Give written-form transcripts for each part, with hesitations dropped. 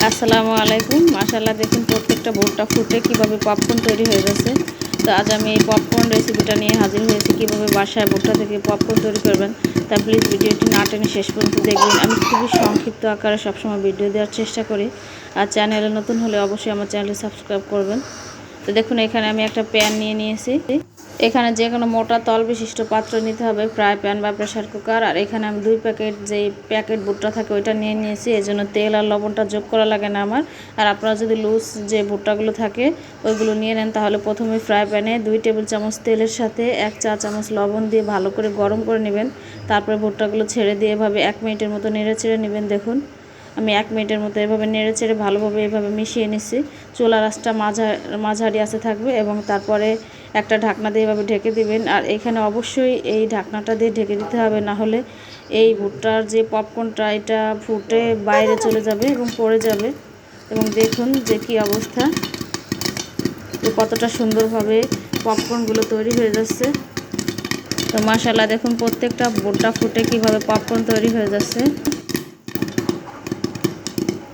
আসসালামু আলাইকুম। মাশাআল্লাহ, দেখুন প্রত্যেকটা ভুট্টা ফুটে কিভাবে পপকর্ন তৈরি হয়ে গেছে। তো আজ আমি এই পপকর্ন রেসিপিটা নিয়ে হাজির হয়েছি, কিভাবে বাসায় ভুট্টা থেকে পপকর্ন তৈরি করবেন। তা প্লিজ ভিডিওটি না টেনে শেষ পর্যন্ত দেখবেন। আমি খুবই সংক্ষিপ্ত আকারে সবসময় ভিডিও দেওয়ার চেষ্টা করি। আর চ্যানেলে নতুন হলে অবশ্যই আমার চ্যানেলটি সাবস্ক্রাইব করবেন। তো দেখুন, এখানে আমি একটা প্যান নিয়ে নিয়েছি। এখানে যে কোনো মোটা তল বিশিষ্ট পাত্র নিতে হবে, ফ্রাই প্যান বা প্রেশার কুকার। আর এখানে আমি 2 প্যাকেট যেই প্যাকেট ভুট্টা থাকে ওইটা নিয়ে নিয়েছি, এজন্য তেল আর লবণটা যোগ করা লাগে না আমার। আর আপনারা যদি লুজ যে ভুট্টাগুলো থাকে ওইগুলো নিয়ে নেন, তাহলে প্রথমে ফ্রাই প্যানে 2 টেবিল চামচ তেলের সাথে 1 চা চামচ লবণ দিয়ে ভালো করে গরম করে নেবেন। তারপরে ভুট্টাগুলো ছেড়ে দিয়ে এভাবে 1 মিনিটের মতো নেড়ে চেড়ে নেবেন। দেখুন, আমি 1 মিনিটের মতো এভাবে নেড়ে চেড়ে ভালোভাবে এভাবে মিশিয়ে নিচ্ছি। চুলার আঁচটা মাঝারি আঁচে থাকবে এবং তারপরে একটা ঢাকনা দিয়ে এভাবে ঢেকে দিবেন। আর এখানে অবশ্যই এই ঢাকনাটা দিয়ে ঢেকে দিতে হবে, না হলে এই ভুট্টার যে পপকর্নটা এটা ফুটে বাইরে চলে যাবে এবং পড়ে যাবে। এবং দেখুন যে কী অবস্থা, তো কতটা সুন্দরভাবে পপকর্নগুলো তৈরি হয়ে যাচ্ছে। তো মাশাআল্লাহ, দেখুন প্রত্যেকটা ভুট্টা ফুটে কিভাবে পপকর্ন তৈরি হয়ে যাচ্ছে।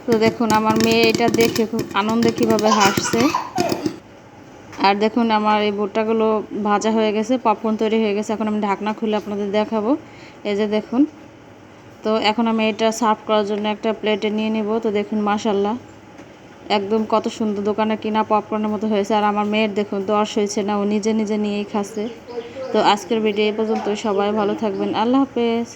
তো দেখুন, আমার মেয়ে এটা দেখে খুব আনন্দে কীভাবে হাসছে। আর দেখুন, আমার এই ভুট্টাগুলো ভাজা হয়ে গেছে, পপকর্ন তৈরি হয়ে গেছে। এখন আমি ঢাকনা খুলে আপনাদের দেখাবো। এই যে দেখুন, তো এখন আমি এটা সার্ভ করার জন্য একটা প্লেটে নিয়ে নেব। তো দেখুন মাশাআল্লাহ, একদম কত সুন্দর দোকানে কিনা পপকর্নের মতো হয়েছে। আর আমার মেয়ের দেখুন দর্শ হয়েছে না, ও নিজে নিজে নিয়েই খাচ্ছে। তো আজকের ভিডিও এই পর্যন্ত। সবাই ভালো থাকবেন। আল্লাহ হাফেজ।